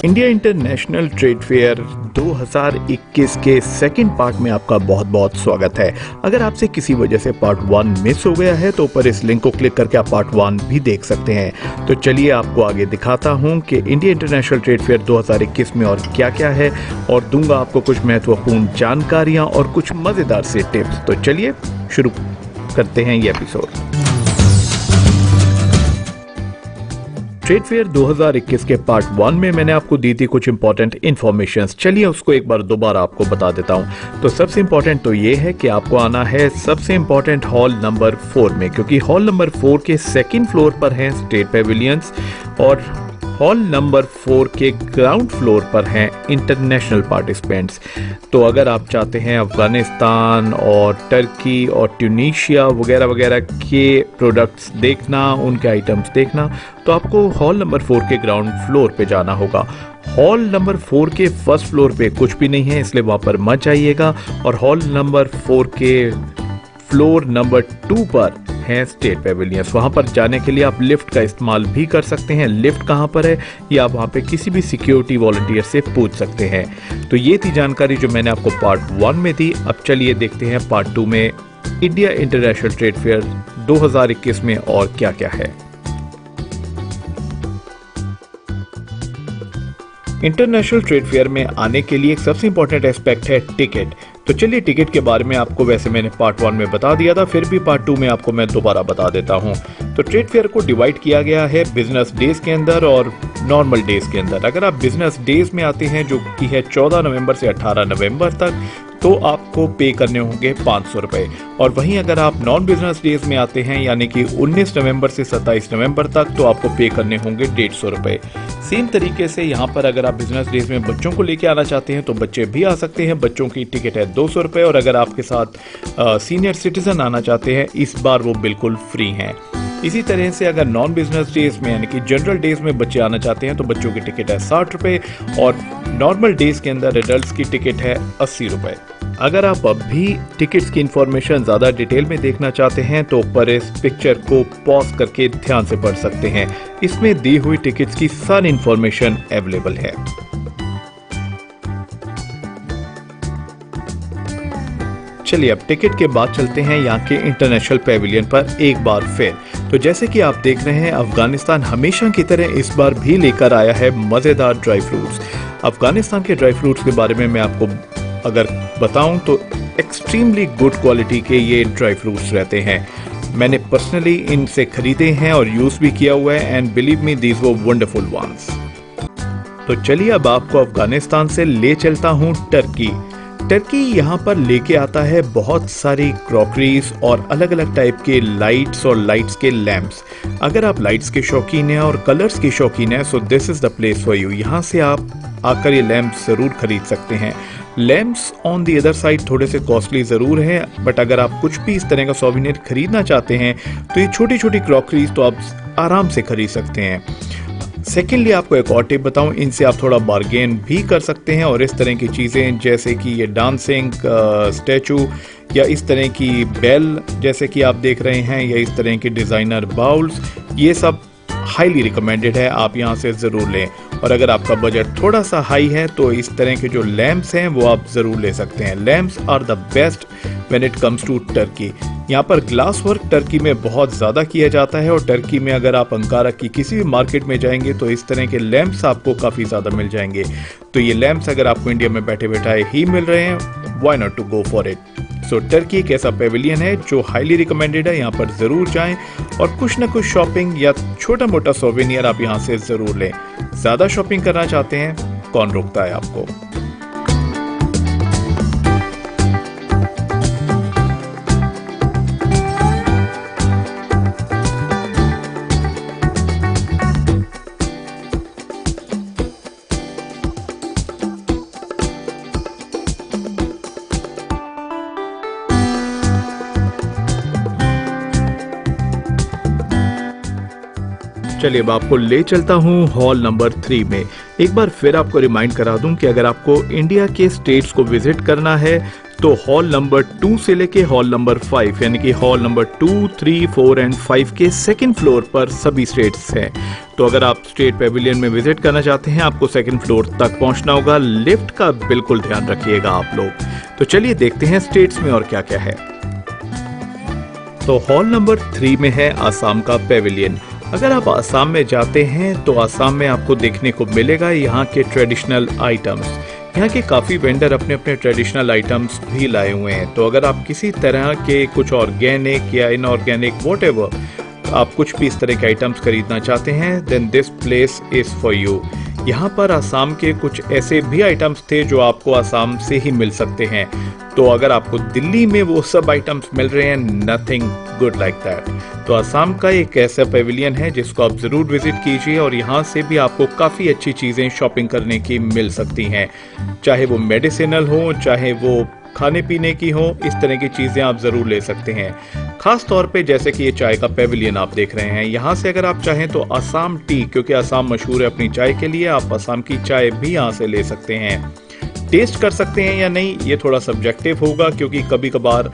India International Trade Fair 2021 के second part में आपका बहुत बहुत स्वागत है। अगर आपसे किसी वजह से पार्ट 1 मिस हो गया है तो ऊपर इस लिंक को क्लिक करके आप पार्ट 1 भी देख सकते हैं। तो चलिए आपको आगे दिखाता हूं कि इंडिया इंटरनेशनल ट्रेड फेयर 2021 में और क्या क्या है, और दूंगा आपको कुछ महत्वपूर्ण जानकारियां और कुछ मजेदार से टिप्स। तो चलिए शुरू करते हैं ये एपिसोड। ट्रेड फेयर 2021 के पार्ट 1 में मैंने आपको दी थी कुछ इंपॉर्टेंट इन्फॉर्मेशन। चलिए उसको एक बार दोबारा आपको बता देता हूं। तो सबसे इंपॉर्टेंट तो ये है कि आपको आना है सबसे इंपॉर्टेंट हॉल नंबर 4 में, क्योंकि हॉल नंबर 4 के सेकंड फ्लोर पर हैं स्टेट पेविलियंस और हॉल नंबर 4 के ग्राउंड फ्लोर पर हैं इंटरनेशनल पार्टिसिपेंट्स। तो अगर आप चाहते हैं अफगानिस्तान और टर्की और ट्यूनीशिया वगैरह वगैरह के प्रोडक्ट्स देखना, उनके आइटम्स देखना, तो आपको हॉल नंबर 4 के ग्राउंड फ्लोर पे जाना होगा। हॉल नंबर 4 के फर्स्ट फ्लोर पे कुछ भी नहीं है, इसलिए वहां पर मत जाइएगा। और हॉल नंबर 4 के फ्लोर नंबर 2 पर हैं स्टेट पेविलियंस। वहां पर जाने के लिए आप लिफ्ट का इस्तेमाल भी कर सकते हैं। लिफ्ट कहां पर है ये आप वहां पे किसी भी सिक्योरिटी वॉलंटियर से पूछ सकते हैं। तो ये थी जानकारी जो मैंने आपको पार्ट 1 में दी। अब चलिए देखते हैं पार्ट 2 में इंडिया इंटरनेशनल ट्रेड फेयर 2021 में और क्या क्या है। इंटरनेशनल ट्रेड फेयर में आने के लिए एक सबसे इंपॉर्टेंट एस्पेक्ट है टिकट। तो चलिए टिकट के बारे में आपको वैसे मैंने पार्ट 1 में बता दिया था, फिर भी पार्ट 2 में आपको मैं दोबारा बता देता हूं। तो ट्रेड फेयर को डिवाइड किया गया है बिजनेस डेज के अंदर और नॉर्मल डेज के अंदर। अगर आप बिजनेस डेज में आते हैं जो कि है 14 नवंबर से 18 नवंबर तक, तो आपको पे करने होंगे 500 रुपए। और वहीं अगर आप नॉन बिजनेस डेज में आते हैं यानी कि 19 नवंबर से 27 नवंबर तक, तो आपको पे करने होंगे 150 रुपए। सेम तरीके से यहाँ पर अगर आप बिजनेस डेज में बच्चों को लेके आना चाहते हैं तो बच्चे भी आ सकते हैं। बच्चों की टिकट है 200 रुपए, और अगर आपके साथ सीनियर सिटीजन आना चाहते हैं इस बार वो बिल्कुल फ्री हैं। इसी तरह से अगर नॉन बिजनेस डेज में यानी कि जनरल डेज में बच्चे आना चाहते हैं तो बच्चों की टिकट है 60 रुपए, और नॉर्मल डेज के अंदर एडल्ट्स की टिकट है 80 रुपए। अगर आप अब भी टिकट्स की इंफॉर्मेशन ज्यादा डिटेल में देखना चाहते हैं तो ऊपर इस पिक्चर को पॉज करके ध्यान से पढ़ सकते हैं। इसमें दी हुई टिकट्स की सारी इंफॉर्मेशन अवेलेबल है। चलिए अब टिकट के बाद चलते हैं यहाँ के इंटरनेशनल पेविलियन पर एक बार फिर। तो जैसे कि आप देख रहे हैं अफगानिस्तान हमेशा की तरह इस बार भी लेकर आया है मजेदार ड्राई फ्रूट्स। अफगानिस्तान के ड्राई फ्रूट्स के बारे में मैं आपको अगर बताऊं तो एक्सट्रीमली गुड क्वालिटी के ये ड्राई फ्रूट्स रहते हैं। मैंने पर्सनली इनसे खरीदे हैं और यूज भी किया हुआ है, and believe me these were wonderful ones. तो चलिए अब आपको अफगानिस्तान से ले चलता हूं टर्की। टर्की यहाँ पर लेके आता है बहुत सारी क्रॉकरीज और अलग अलग टाइप के लाइट्स और लाइट्स के लैंप्स। अगर आप लाइट्स के शौकीन हैं और कलर्स के शौकीन हैं, so this is the place for you. यहाँ से आप आकर ये लैंप्स जरूर खरीद सकते हैं। Lamps on the other side थोड़े से कॉस्टली जरूर हैं, बट अगर आप कुछ भी इस तरह का सोवेनियर खरीदना चाहते हैं तो ये छोटी छोटी क्रॉकरीज तो आप आराम से खरीद सकते हैं। सेकेंडली आपको एक और टिप बताऊं, इनसे आप थोड़ा बार्गेन भी कर सकते हैं, और इस तरह की चीज़ें जैसे कि ये डांसिंग स्टैचू या इस तरह की बेल जैसे कि आप देख रहे हैं, या इस तरह के डिज़ाइनर बाउल्स, ये सब हाईली रिकमेंडेड है, आप यहाँ से ज़रूर लें। और अगर आपका बजट थोड़ा सा हाई है तो इस तरह के जो लैंप्स हैं वो आप ज़रूर ले सकते हैं। Lamps are the best when it comes to Turkey. यहाँ पर ग्लास वर्क टर्की में बहुत ज़्यादा किया जाता है, और टर्की में अगर आप अंकारा की किसी भी मार्केट में जाएंगे तो इस तरह के लैंप्स आपको काफ़ी ज़्यादा मिल जाएंगे। तो ये लैंप्स अगर आपको इंडिया में बैठे बैठाए ही मिल रहे हैं, why not to go for it. So Turkey एक ऐसा पेविलियन है जो हाईली रिकमेंडेड है, यहाँ पर ज़रूर जाएं और कुछ ना कुछ शॉपिंग या छोटा मोटा सोवेनियर आप यहाँ से ज़रूर लें। ज़्यादा शॉपिंग करना चाहते हैं, कौन रोकता है आपको। चलिए अब आपको ले चलता हूँ हॉल नंबर 3 में। एक बार फिर आपको रिमाइंड करा दूं कि अगर आपको इंडिया के स्टेट्स को विजिट करना है तो हॉल नंबर 2 से लेके हॉल नंबर 5 यानी कि हॉल नंबर 2, 3, 4 एंड 5 के सेकंड फ्लोर पर सभी स्टेट्स हैं। तो अगर आप स्टेट पेविलियन में विजिट करना चाहते हैं, आपको सेकंड फ्लोर तक पहुंचना होगा। लिफ्ट का बिल्कुल ध्यान रखिएगा आप लोग। तो चलिए देखते हैं स्टेट्स में और क्या क्या है। तो हॉल नंबर 3 में है आसाम का पेविलियन। अगर आप आसाम में जाते हैं तो आसाम में आपको देखने को मिलेगा यहाँ के ट्रेडिशनल आइटम्स। यहाँ के काफ़ी वेंडर अपने अपने ट्रेडिशनल आइटम्स भी लाए हुए हैं। तो अगर आप किसी तरह के कुछ ऑर्गेनिक या इनऑर्गेनिक व्हाटएवर आप कुछ भी इस तरह के आइटम्स खरीदना चाहते हैं, then this place is for you. यहाँ पर आसाम के कुछ ऐसे भी आइटम्स थे जो आपको आसाम से ही मिल सकते हैं। तो अगर आपको दिल्ली में वो सब आइटम्स मिल रहे हैं, नथिंग गुड लाइक दैट। तो आसाम का एक ऐसा पेविलियन है जिसको आप जरूर विजिट कीजिए और यहाँ से भी आपको काफी अच्छी चीजें शॉपिंग करने की मिल सकती हैं, चाहे वो मेडिसिनल हो, चाहे वो खाने पीने की हो। इस तरह की चीजें आप जरूर ले सकते हैं। खास तौर पे जैसे कि ये चाय का पेविलियन आप देख रहे हैं, यहाँ से अगर आप चाहें तो असम टी, क्योंकि असम मशहूर है अपनी चाय के लिए, आप असम की चाय भी यहाँ से ले सकते हैं। टेस्ट कर सकते हैं या नहीं ये थोड़ा सब्जेक्टिव होगा, क्योंकि कभी कभार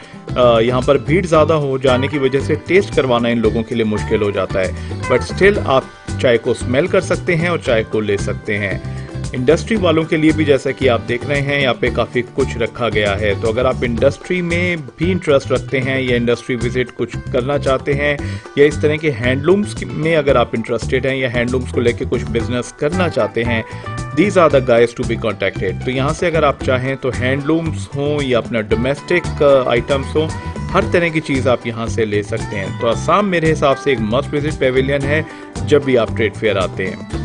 यहाँ पर भीड़ ज़्यादा हो जाने की वजह से टेस्ट करवाना इन लोगों के लिए मुश्किल हो जाता है। बट स्टिल आप चाय को स्मेल कर सकते हैं और चाय को ले सकते हैं। इंडस्ट्री वालों के लिए भी जैसा कि आप देख रहे हैं यहाँ पे काफ़ी कुछ रखा गया है। तो अगर आप इंडस्ट्री में भी इंटरेस्ट रखते हैं या इंडस्ट्री विजिट कुछ करना चाहते हैं या इस तरह के हैंडलूम्स में अगर आप इंटरेस्टेड हैं या हैंडलूम्स को लेके कुछ बिजनेस करना चाहते हैं, these are the guys to be contacted. तो यहाँ से अगर आप चाहें तो हैंडलूम्स हों या अपना डोमेस्टिक आइटम्स हों, हर तरह की चीज़ आप यहाँ से ले सकते हैं। तो असम मेरे हिसाब से एक मस्ट विजिट पेविलियन है जब भी आप ट्रेड फेयर आते हैं।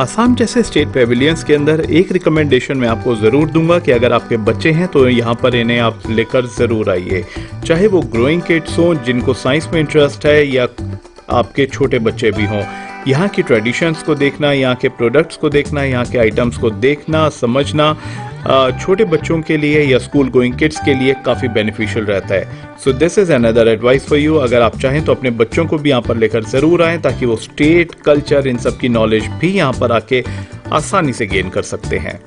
आसाम जैसे स्टेट पेविलियंस के अंदर एक रिकमेंडेशन मैं आपको ज़रूर दूंगा कि अगर आपके बच्चे हैं तो यहाँ पर इन्हें आप लेकर ज़रूर आइए, चाहे वो ग्रोइंग किड्स हों जिनको साइंस में इंटरेस्ट है या आपके छोटे बच्चे भी हों। यहाँ की ट्रेडिशंस को देखना, यहाँ के प्रोडक्ट्स को देखना, यहाँ के आइटम्स को देखना समझना छोटे बच्चों के लिए या स्कूल गोइंग किड्स के लिए काफ़ी बेनिफिशियल रहता है। So this is another advice for you. अगर आप चाहें तो अपने बच्चों को भी यहाँ पर लेकर ज़रूर आएँ ताकि वो स्टेट कल्चर इन सब की नॉलेज भी यहाँ पर आके आसानी से गेन कर सकते हैं।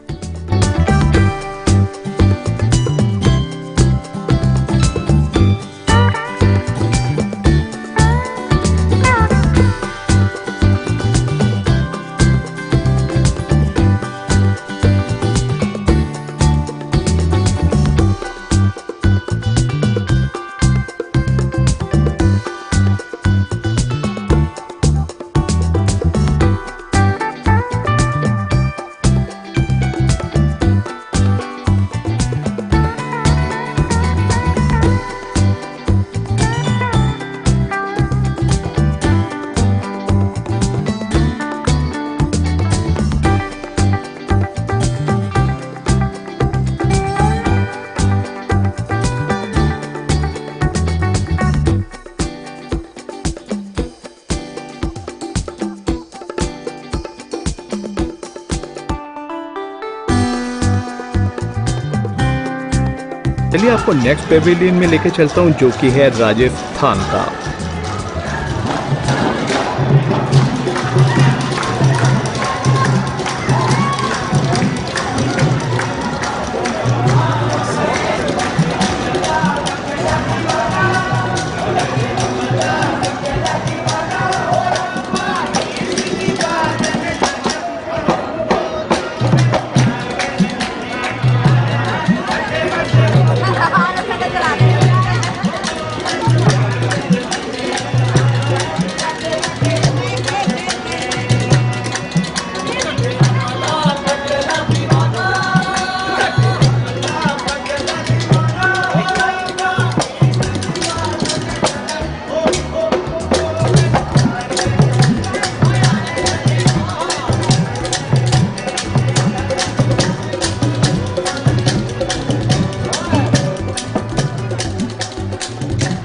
चलिए आपको नेक्स्ट पेविलियन में लेके चलता हूँ जो कि है राजस्थान का।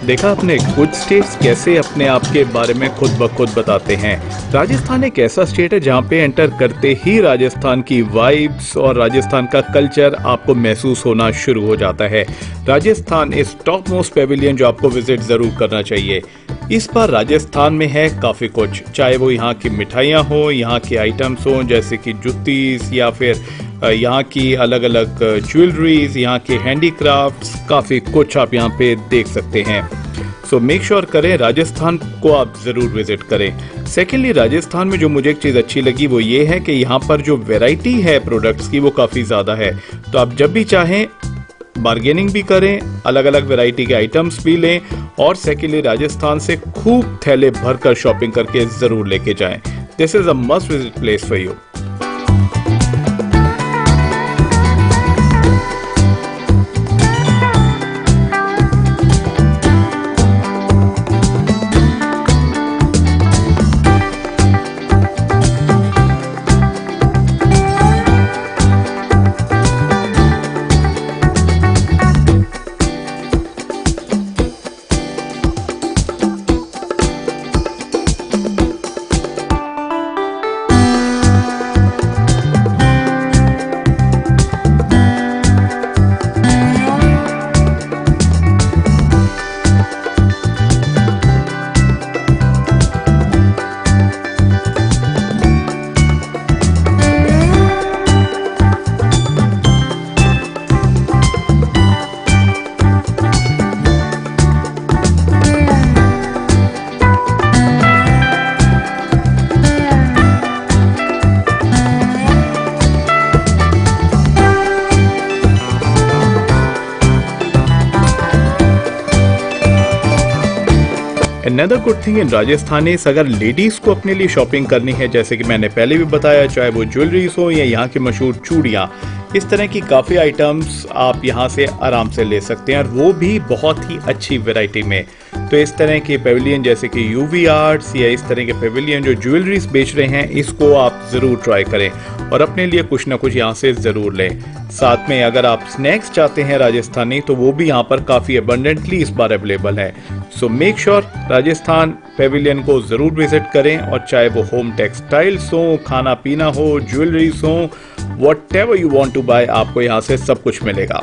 देखा आपने कुछ स्टेट्स कैसे अपने आप के बारे में खुद ब खुद बताते हैं। राजस्थान एक ऐसा स्टेट है जहाँ पे एंटर करते ही राजस्थान की वाइब्स और राजस्थान का कल्चर आपको महसूस होना शुरू हो जाता है। Rajasthan is top most Pavilion जो आपको विजिट जरूर करना चाहिए। इस बार राजस्थान में है काफी कुछ, चाहे वो यहाँ की मिठाइयाँ हो, यहाँ के आइटम्स हो जैसे कि जुत्तीस या फिर यहाँ की अलग अलग ज्वेलरीज, यहाँ के हैंडीक्राफ्ट्स, काफी कुछ आप यहाँ पे देख सकते हैं। सो मेक श्योर करें राजस्थान को आप जरूर विजिट करें। सेकेंडली, राजस्थान में जो मुझे एक चीज अच्छी लगी वो ये है कि यहाँ पर जो वैरायटी है प्रोडक्ट्स की वो काफी ज्यादा है। तो आप जब भी चाहें बार्गेनिंग भी करें, अलग अलग वैरायटी के आइटम्स भी लें और सेकेंडली राजस्थान से खूब थैले भरकर शॉपिंग करके जरूर लेके जाएं। This is a must visit place for you. Another good thing in Rajasthan is अगर लेडीज को अपने लिए शॉपिंग करनी है, जैसे कि मैंने पहले भी बताया, चाहे वो ज्वेलरीज हो या यहाँ की मशहूर चूड़ियाँ, इस तरह की काफ़ी आइटम्स आप यहाँ से आराम से ले सकते हैं और वो भी बहुत ही अच्छी वैरायटी में। तो इस तरह के पेविलियन जैसे कि यूवी आर्ट्स या इस तरह के पेविलियन जो ज्वेलरीज बेच रहे हैं, इसको आप ज़रूर ट्राई करें और अपने लिए कुछ ना कुछ यहाँ से ज़रूर लें। साथ में अगर आप स्नैक्स चाहते हैं राजस्थानी, तो वो भी यहाँ पर काफ़ी अबंडेंटली इस बार अवेलेबल है। So make sure Rajasthan Pavilion को ज़रूर विजिट करें और चाहे वो होम टेक्सटाइल्स हो, खाना पीना हो, ज्वेलरीज हो, whatever you want to buy, आपको यहाँ से सब कुछ मिलेगा।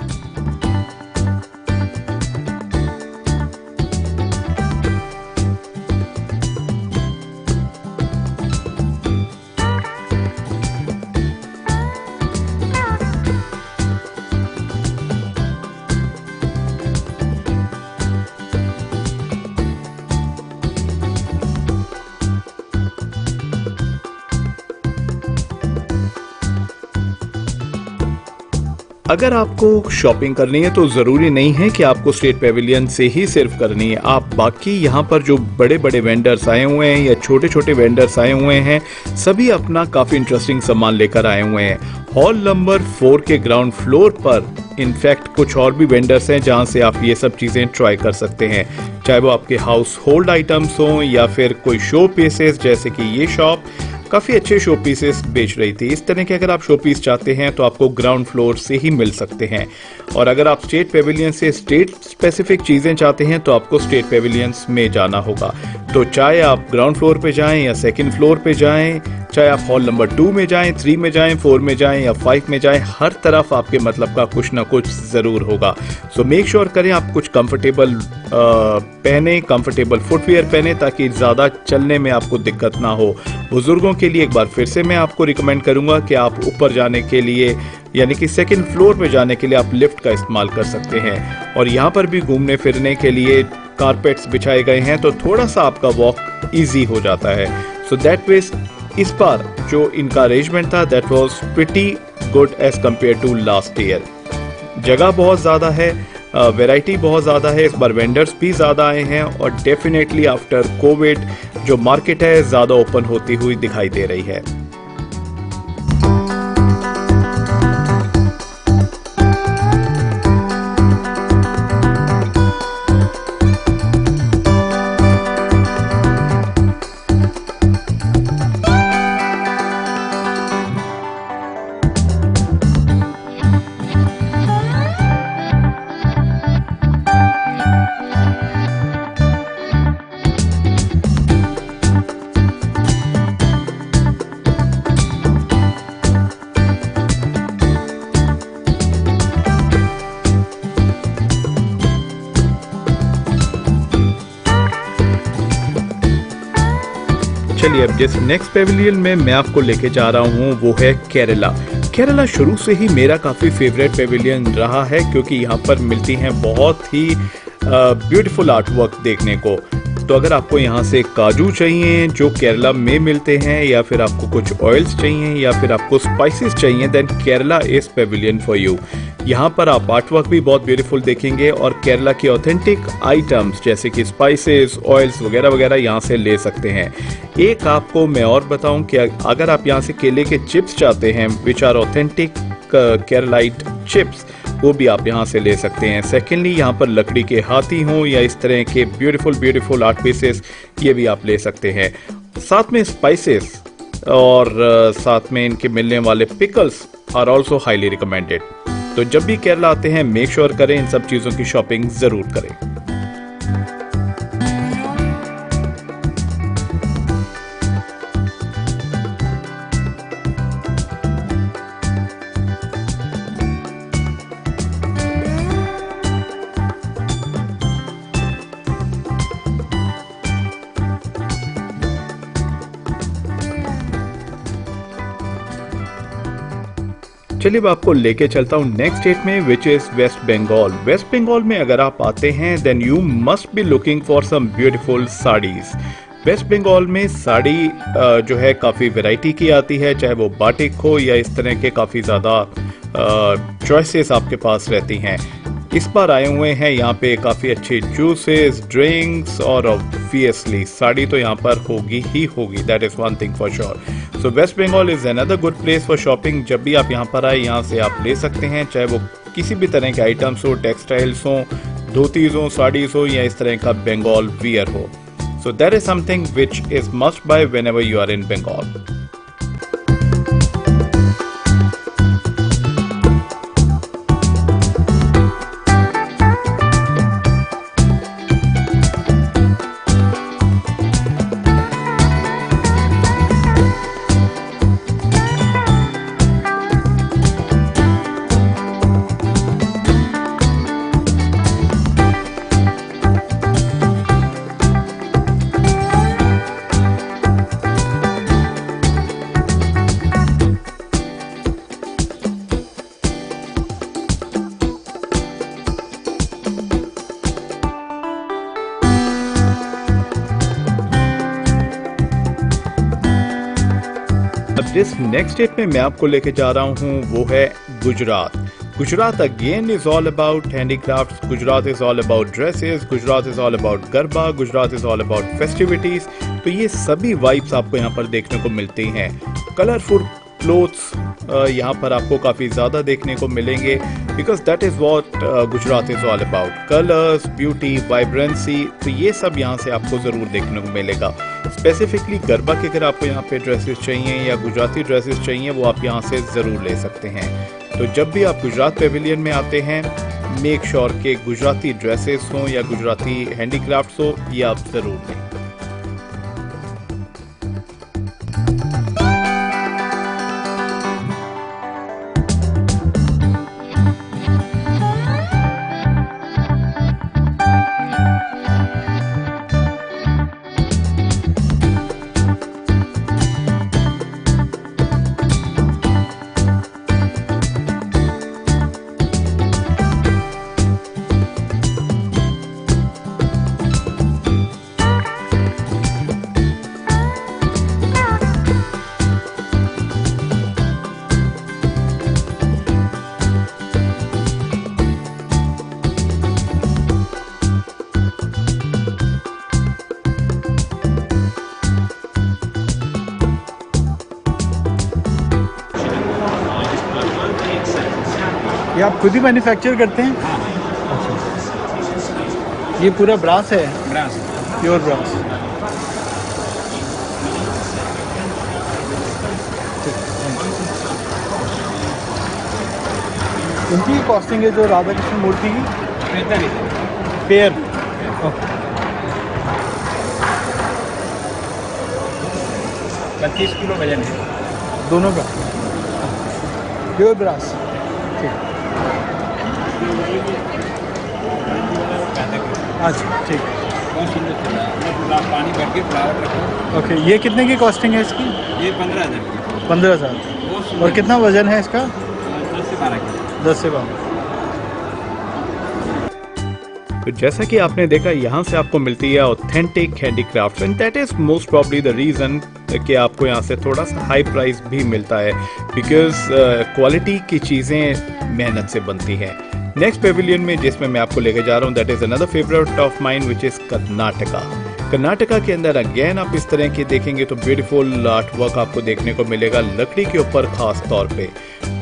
अगर आपको शॉपिंग करनी है तो ज़रूरी नहीं है कि आपको स्टेट पेविलियन से ही सिर्फ करनी है। आप बाकी यहाँ पर जो बड़े बड़े वेंडर्स आए हुए हैं या छोटे छोटे वेंडर्स आए हुए हैं, सभी अपना काफ़ी इंटरेस्टिंग सामान लेकर आए हुए हैं। हॉल नंबर 4 के ग्राउंड फ्लोर पर इनफैक्ट कुछ और भी वेंडर्स हैं जहाँ से आप ये सब चीज़ें ट्राई कर सकते हैं, चाहे वो आपके हाउस होल्ड आइटम्स हों या फिर कोई शो पीसेस, जैसे कि ये शॉप काफ़ी अच्छे शो पीसेस बेच रही थी। इस तरह के अगर आप शो पीस चाहते हैं तो आपको ग्राउंड फ्लोर से ही मिल सकते हैं। और अगर आप स्टेट पेविलियन से स्टेट स्पेसिफिक चीज़ें चाहते हैं तो आपको स्टेट पेविलियंस में जाना होगा। तो चाहे आप ग्राउंड फ्लोर पे जाएं या सेकंड फ्लोर पे जाएं, चाहे आप हॉल नंबर 2 में जाएं, 3 में जाएं, 4 में जाएं या 5 में जाएं, हर तरफ आपके मतलब का कुछ ना कुछ ज़रूर होगा। सो मेक श्योर करें आप कुछ कंफर्टेबल पहने, कंफर्टेबल फुटवियर पहने, ताकि ज़्यादा चलने में आपको दिक्कत ना हो। बुजुर्गों के लिए एक बार फिर से मैं आपको रिकमेंड करूंगा कि आप ऊपर जाने के लिए यानी कि सेकंड फ्लोर पे जाने के लिए आप लिफ्ट का इस्तेमाल कर सकते हैं। और यहाँ पर भी घूमने फिरने के लिए कारपेट्स बिछाए गए हैं, तो थोड़ा सा आपका वॉक इजी हो जाता है। सो दैट मीन्स इस बार जो इनका अरेंजमेंट था that was pretty good as compare to last year. जगह बहुत ज़्यादा है, वैरायटी बहुत ज़्यादा है, इस बार वेंडर्स भी ज़्यादा आए हैं और डेफिनेटली आफ्टर कोविड जो मार्केट है ज़्यादा ओपन होती हुई दिखाई दे रही है। चलिए अब जिस नेक्स्ट पेविलियन में मैं आपको लेके जा रहा हूँ वो है केरला। केरला शुरू से ही मेरा काफ़ी फेवरेट पेविलियन रहा है क्योंकि यहाँ पर मिलती हैं बहुत ही ब्यूटीफुल आर्ट वर्क देखने को। तो अगर आपको यहाँ से काजू चाहिए जो केरला में मिलते हैं, या फिर आपको कुछ ऑयल्स चाहिए, या फिर आपको स्पाइसेस चाहिए, then Kerala is pavilion for you. यहाँ पर आप आर्ट वर्क भी बहुत ब्यूटीफुल देखेंगे और केरला की ऑथेंटिक आइटम्स जैसे कि स्पाइसेस, ऑयल्स वगैरह वगैरह यहाँ से ले सकते हैं। एक आपको मैं और बताऊं कि अगर आप यहाँ से केले के चिप्स चाहते हैं which are authentic Keralite chips, वो भी आप यहाँ से ले सकते हैं। सेकेंडली यहाँ पर लकड़ी के हाथी हों या इस तरह के ब्यूटीफुल आर्ट पीसेस, ये भी आप ले सकते हैं। साथ में स्पाइसेस और साथ में इनके मिलने वाले pickles are also highly recommended. तो जब भी केरला आते हैं मेक श्योर करें इन सब चीज़ों की शॉपिंग ज़रूर करें। चलिए अब आपको लेके चलता हूँ नेक्स्ट स्टेट में which is West Bengal. West Bengal में अगर आप आते हैं then you must be looking for some beautiful saris. West Bengal में साड़ी जो है काफ़ी वैरायटी की आती है, चाहे वो बाटिक हो या इस तरह के काफ़ी ज़्यादा चॉइसेस आपके पास रहती हैं। इस बार आए हुए हैं यहाँ पे काफ़ी अच्छे जूसेस, ड्रिंक्स और ऑब्वियसली साड़ी तो यहाँ पर होगी ही होगी, that is one thing for sure. So West Bengal is another good place for shopping. जब भी आप यहाँ पर आए यहाँ से आप ले सकते हैं, चाहे वो किसी भी तरह के आइटम्स हो, टेक्सटाइल्स हो, धोतीज हो, साड़ीज हो या इस तरह का बंगाल वियर हो। So that is something which is must buy whenever you are in Bengal. जिस नेक्स्ट स्टेट में मैं आपको लेके जा रहा हूँ वो है Gujarat. Gujarat again is all about handicrafts, Gujarat is all about dresses, Gujarat is all about garba, Gujarat is all about festivities. तो ये सभी वाइब्स आपको यहाँ पर देखने को मिलती हैं। कलरफुल क्लोथ्स यहाँ पर आपको काफ़ी ज़्यादा देखने को मिलेंगे because that is what Gujarat is all about, colours, beauty, vibrancy. तो ये सब यहाँ से आपको ज़रूर देखने को मिलेगा। स्पेसिफिकली गरबा के अगर आपको यहाँ पे ड्रेसेस चाहिए या गुजराती ड्रेसेस चाहिए वो आप यहाँ से ज़रूर ले सकते हैं। तो जब भी आप गुजरात पेविलियन में आते हैं मेक श्योर के गुजराती ड्रेसेस हों या गुजराती हैंडीक्राफ्ट्स हो, ये आप ज़रूर लें। ये आप खुद ही मैन्युफैक्चर करते हैं? अच्छा। ये पूरा ब्रास है? Brass, pure brass. इनकी कॉस्टिंग है जो राधा कृष्ण मूर्ति की? पेयर। 25 किलो वजन है दोनों का, प्योर ब्रास। ठीक, अच्छा ठीक। बहुत सुंदर चल रहा है। अपना पूरा पानी भर के फ्लावर रखो। ओके, ये कितने की कॉस्टिंग है इसकी? ये 15,000 की। 15,000। बहुत सुंदर। और कितना वजन है इसका? 10 से 12 किलो। 10 से 12। तो जैसा कि आपने देखा, यहाँ से आपको मिलती है authentic handicraft, and that is most probably the reason कि आपको यहाँ से थोड़ा सा हाई प्राइस भी मिलता है, बिकॉज क्वालिटी की चीज़ें मेहनत से बनती हैं। नेक्स्ट पेविलियन में जिसमें मैं आपको लेके जा रहा हूँ, that is another favourite of mine which is Karnataka. Karnataka के अंदर अगेन आप इस तरह की देखेंगे तो ब्यूटीफुल आर्ट वर्क आपको देखने को मिलेगा लकड़ी के ऊपर खास तौर पे।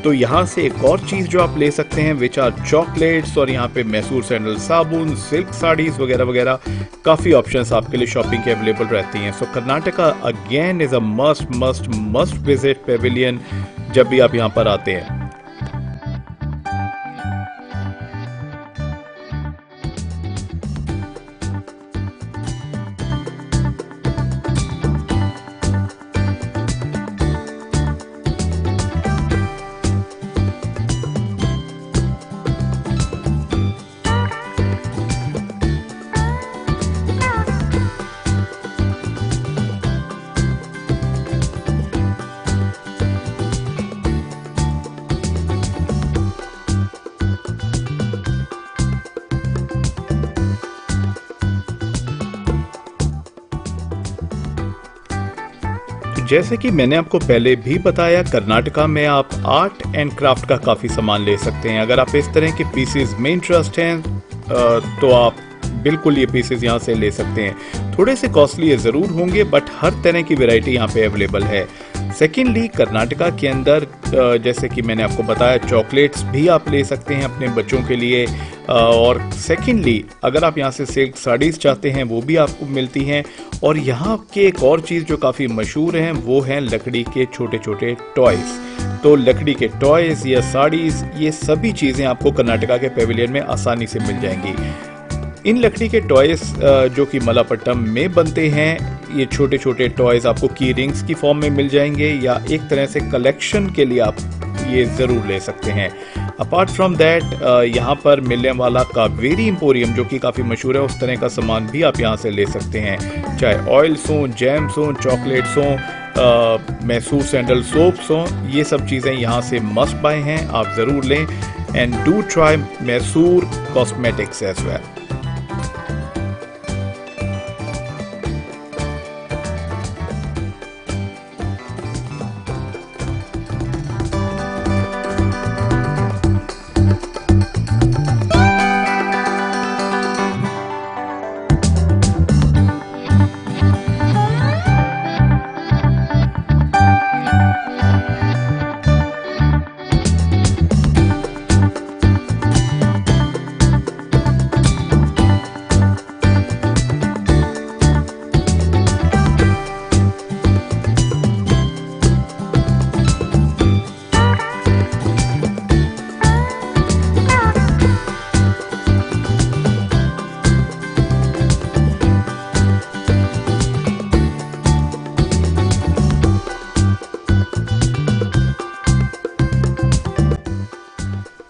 तो यहाँ से एक और चीज़ जो आप ले सकते हैं विच आर चॉकलेट्स, और यहाँ पे मैसूर सैंडल साबुन, सिल्क साड़ीज वगैरह वगैरह काफ़ी ऑप्शंस आपके लिए शॉपिंग के अवेलेबल रहती हैं। So Karnataka again is a must must must visit pavilion जब भी आप यहाँ पर आते हैं। जैसे कि मैंने आपको पहले भी बताया, कर्नाटका में आप आर्ट एंड क्राफ्ट का काफ़ी सामान ले सकते हैं। अगर आप इस तरह के पीसेस में इंटरेस्ट हैं तो आप बिल्कुल ये पीसेस यहाँ से ले सकते हैं। थोड़े से कॉस्टली ज़रूर होंगे, बट हर तरह की वैरायटी यहाँ पे अवेलेबल है। सेकेंडली, कर्नाटका के अंदर जैसे कि मैंने आपको बताया, चॉकलेट्स भी आप ले सकते हैं अपने बच्चों के लिए। और सेकेंडली, अगर आप यहाँ से सिल्क साड़ीज़ चाहते हैं वो भी आपको मिलती हैं। और यहाँ के एक और चीज़ जो काफ़ी मशहूर हैं वो हैं लकड़ी के छोटे छोटे टॉयज़। तो लकड़ी के टॉयज़ या साड़ीज़, ये सभी चीज़ें आपको कर्नाटका के पेविलियन में आसानी से मिल जाएंगी। इन लकड़ी के टॉयज़ जो कि मलापट्टम में बनते हैं, ये छोटे छोटे टॉयज़ आपको की रिंग्स की फॉर्म में मिल जाएंगे, या एक तरह से कलेक्शन के लिए आप ये ज़रूर ले सकते हैं। अपार्ट फ्रॉम दैट, यहाँ पर मिलने वाला कावेरी एम्पोरियम जो कि काफ़ी मशहूर है, उस तरह का सामान भी आप यहाँ से ले सकते हैं। चाहे ऑयल्स हों, जैम्स हों, चॉकलेट्स हों, मैसूर सैंडल सोप्स हों, ये सब चीज़ें यहाँ से मस्ट बाय हैं, आप ज़रूर लें। And do try Mysore cosmetics as well.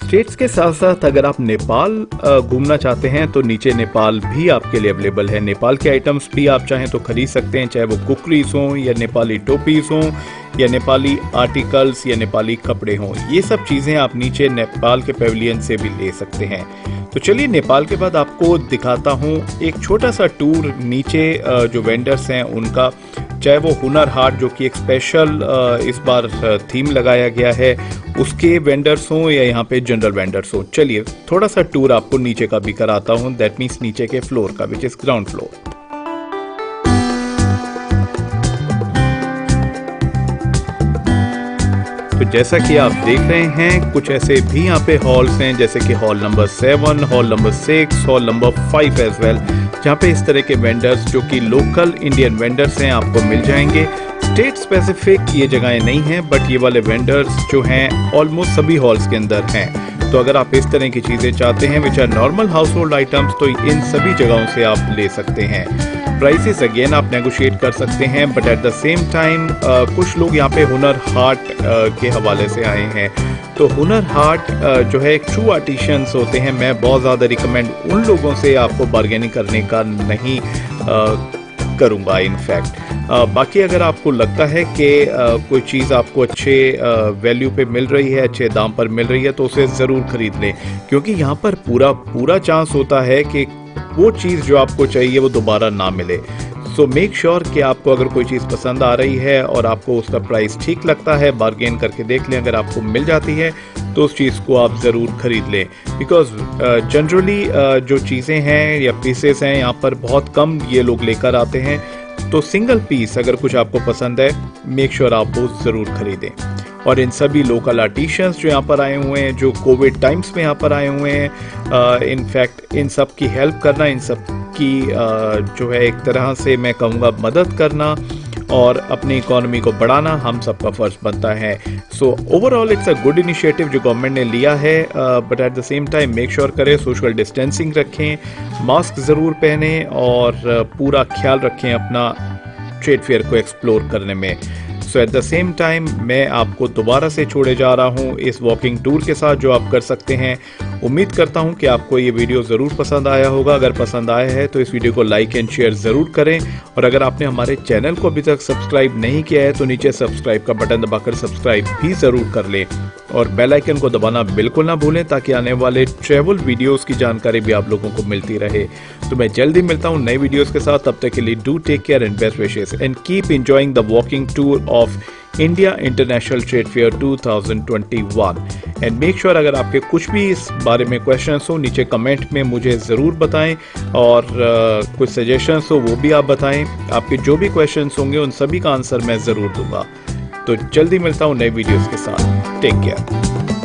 States के साथ साथ अगर आप नेपाल घूमना चाहते हैं तो नीचे नेपाल भी आपके लिए अवेलेबल है। नेपाल के आइटम्स भी आप चाहें तो खरीद सकते हैं, चाहे वो कुकरीज हों या नेपाली टोपीज हों या नेपाली आर्टिकल्स या नेपाली कपड़े हों। ये सब चीज़ें आप नीचे नेपाल के पेविलियन से भी ले सकते हैं। तो चलिए, नेपाल के बाद आपको दिखाता हूँ एक छोटा सा टूर नीचे जो वेंडर्स हैं उनका, चाहे वो हुनर हाट जो कि एक स्पेशल इस बार थीम लगाया गया है उसके वेंडर्स हों या यहाँ पे जनरल वेंडर्स हों। चलिए थोड़ा सा टूर आपको नीचे का भी कराता हूँ, दैट मीन्स नीचे के फ्लोर का, विच इज ग्राउंड फ्लोर। तो जैसा कि आप देख रहे हैं, कुछ ऐसे भी यहाँ पे हॉल्स हैं, जैसे कि hall number 7, hall number 6, hall number 5 as well, जहाँ पे इस तरह के वेंडर्स जो कि लोकल इंडियन वेंडर्स हैं आपको मिल जाएंगे। स्टेट स्पेसिफिक ये जगहें नहीं हैं, बट ये वाले वेंडर्स जो हैं ऑलमोस्ट सभी हॉल्स के अंदर हैं। तो अगर आप इस तरह की चीज़ें चाहते हैं which are normal household items, तो इन सभी जगहों से आप ले सकते हैं। प्राइसेस अगेन आप नेगोशिएट कर सकते हैं, but at the same time कुछ लोग यहाँ पे हुनर हाट के हवाले से आए हैं, तो हुनर हाट जो है एक ट्रू आर्टिशियंस होते हैं। मैं बहुत ज़्यादा रिकमेंड उन लोगों से आपको बार्गेनिंग करने का नहीं करूँगा इनफैक्ट। बाकी अगर आपको लगता है कि कोई चीज़ आपको अच्छे वैल्यू पे मिल रही है, अच्छे दाम पर मिल रही है, तो उसे ज़रूर ख़रीद लें, क्योंकि यहाँ पर पूरा चांस होता है कि वो चीज़ जो आपको चाहिए वो दोबारा ना मिले। सो मेक श्योर कि आपको अगर कोई चीज़ पसंद आ रही है और आपको उसका प्राइस ठीक लगता है, बार्गेन करके देख लें। अगर आपको मिल जाती है तो उस चीज़ को आप ज़रूर ख़रीद लें, बिकॉज जनरली जो चीज़ें हैं या पीसेस हैं यहाँ पर बहुत कम ये लोग लेकर आते हैं। तो सिंगल पीस अगर कुछ आपको पसंद है, मेक श्योर आप वो ज़रूर खरीदें। और इन सभी लोकल आर्टिशियंस जो यहाँ पर आए हुए हैं, जो कोविड टाइम्स में यहाँ पर आए हुए हैं, इनफैक्ट इन सब की हेल्प करना, इन सब की जो है एक तरह से मैं कहूँगा मदद करना और अपनी इकोनॉमी को बढ़ाना हम सबका फ़र्ज बनता है। So overall it's a good initiative जो गवर्नमेंट ने लिया है, but at the same time make sure करें सोशल डिस्टेंसिंग रखें, मास्क ज़रूर पहनें और पूरा ख्याल रखें अपना ट्रेड फेयर को एक्सप्लोर करने में। सो एट द सेम टाइम मैं आपको दोबारा से छोड़े जा रहा हूँ इस वॉकिंग टूर के साथ जो आप कर सकते हैं। उम्मीद करता हूँ कि आपको ये वीडियो ज़रूर पसंद आया होगा। अगर पसंद आया है तो इस वीडियो को लाइक एंड शेयर ज़रूर करें, और अगर आपने हमारे चैनल को अभी तक सब्सक्राइब नहीं किया है तो नीचे सब्सक्राइब का बटन दबाकर सब्सक्राइब भी ज़रूर कर लें, और बेल आइकन को दबाना बिल्कुल ना भूलें, ताकि आने वाले ट्रैवल वीडियोस की जानकारी भी आप लोगों को मिलती रहे। तो मैं जल्दी मिलता हूँ नए वीडियोस के साथ। तब तक के लिए do take care and best wishes and keep enjoying the walking tour of India International Trade Fair 2021 and make sure अगर आपके कुछ भी इस बारे में क्वेश्चंस हो नीचे कमेंट में मुझे ज़रूर बताएं, और कुछ सजेशंस हो वो भी आप बताएं। आपके जो भी क्वेश्चंस होंगे उन सभी का आंसर मैं ज़रूर दूंगा। तो जल्दी मिलता हूँ नए वीडियोस के साथ। Take care.